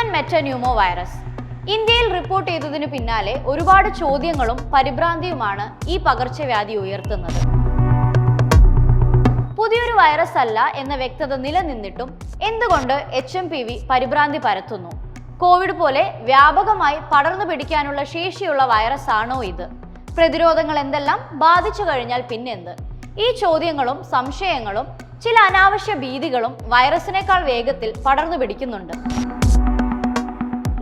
Human metapneumo virus. ഇന്ത്യയിൽ report ചെയ്തതിനു പിന്നാലെ ഒരുപാട് ചോദ്യങ്ങളും പരിഭ്രാന്തിയുമാണ് ഈ പകർച്ചവ്യാധി ഉയർത്തുന്നത്. പുതിയൊരു വൈറസ് അല്ല എന്ന വ്യക്തത നിലനിന്നിട്ടും എന്തുകൊണ്ട് HMPV പരിഭ്രാന്തി പരത്തുന്നു? കോവിഡ് പോലെ വ്യാപകമായി പടർന്നു പിടിക്കാനുള്ള ശേഷിയുള്ള വൈറസ് ആണോ ഇത്? പ്രതിരോധങ്ങൾ എന്തെല്ലാം? ബാധിച്ചു കഴിഞ്ഞാൽ പിന്നെന്ത്? ഈ ചോദ്യങ്ങളും സംശയങ്ങളും ചില അനാവശ്യ ഭീതികളും വൈറസിനേക്കാൾ വേഗത്തിൽ പടർന്നു പിടിക്കുന്നുണ്ട്.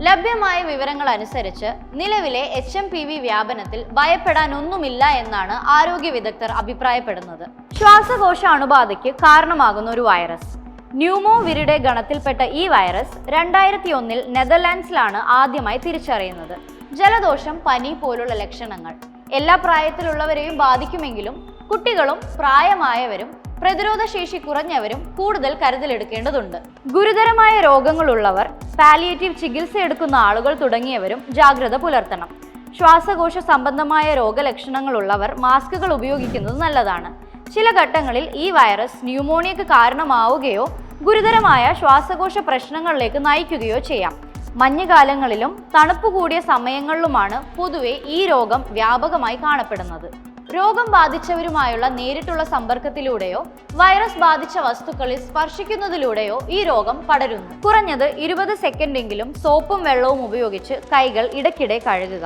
ലഭ്യമായ വിവരങ്ങൾ അനുസരിച്ച് നിലവിലെ HMPV വ്യാപനത്തിൽ ഭയപ്പെടാനൊന്നുമില്ല എന്നാണ് ആരോഗ്യ വിദഗ്ധർ അഭിപ്രായപ്പെടുന്നത്. ശ്വാസകോശ അണുബാധയ്ക്ക് കാരണമാകുന്ന ഒരു വൈറസ്. ന്യൂമോവിരിഡെ ഗണത്തിൽപ്പെട്ട ഈ വൈറസ് 2001 നെതർലാൻഡ്സിലാണ് ആദ്യമായി തിരിച്ചറിയുന്നത്. ജലദോഷം, പനി പോലുള്ള ലക്ഷണങ്ങൾ എല്ലാ പ്രായത്തിലുള്ളവരെയും ബാധിക്കുമെങ്കിലും കുട്ടികളും പ്രായമായവരും പ്രതിരോധശേഷി കുറഞ്ഞവരും കൂടുതൽ കരുതലെടുക്കേണ്ടതുണ്ട്. ഗുരുതരമായ രോഗങ്ങളുള്ളവർ, പാലിയേറ്റീവ് ചികിത്സ എടുക്കുന്ന ആളുകൾ തുടങ്ങിയവരും ജാഗ്രത പുലർത്തണം. ശ്വാസകോശ സംബന്ധമായ രോഗലക്ഷണങ്ങളുള്ളവർ മാസ്കുകൾ ഉപയോഗിക്കുന്നത് നല്ലതാണ്. ചില ഘട്ടങ്ങളിൽ ഈ വൈറസ് ന്യൂമോണിയക്ക് കാരണമാവുകയോ ഗുരുതരമായ ശ്വാസകോശ പ്രശ്നങ്ങളിലേക്ക് നയിക്കുകയോ ചെയ്യാം. മഞ്ഞുകാലങ്ങളിലും തണുപ്പ് കൂടിയ സമയങ്ങളിലുമാണ് പൊതുവെ ഈ രോഗം വ്യാപകമായി കാണപ്പെടുന്നത്. രോഗം ബാധിച്ചവരുമായുള്ള നേരിട്ടുള്ള സമ്പർക്കത്തിലൂടെയോ വൈറസ് ബാധിച്ച വസ്തുക്കളിൽ സ്പർശിക്കുന്നതിലൂടെയോ ഈ രോഗം പടരുന്നു. കുറഞ്ഞത് 20 സെക്കൻഡെങ്കിലും സോപ്പും വെള്ളവും ഉപയോഗിച്ച് കൈകൾ ഇടയ്ക്കിടെ കഴുകുക.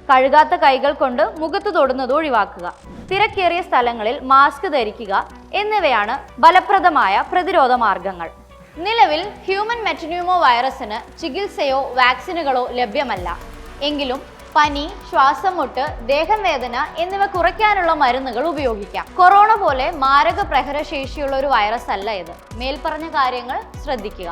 കഴുകാത്ത കൈകൾ കൊണ്ട് മുഖത്ത് തൊടുന്നത് ഒഴിവാക്കുക. തിരക്കേറിയ സ്ഥലങ്ങളിൽ മാസ്ക് ധരിക്കുക എന്നിവയാണ് ഫലപ്രദമായ പ്രതിരോധ മാർഗങ്ങൾ. നിലവിൽ ഹ്യൂമൻ മെറ്റന്യൂമോ വൈറസിന് ചികിത്സയോ വാക്സിനുകളോ ലഭ്യമല്ല. എങ്കിലും പനി, ശ്വാസം മുട്ട്, ദേഹം വേദന എന്നിവ കുറയ്ക്കാനുള്ള മരുന്നുകൾ ഉപയോഗിക്കാം. കൊറോണ പോലെ മാരക പ്രഹരശേഷിയുള്ള ഒരു വൈറസ് അല്ല ഇത്. മേൽപ്പറഞ്ഞ കാര്യങ്ങൾ ശ്രദ്ധിക്കുക.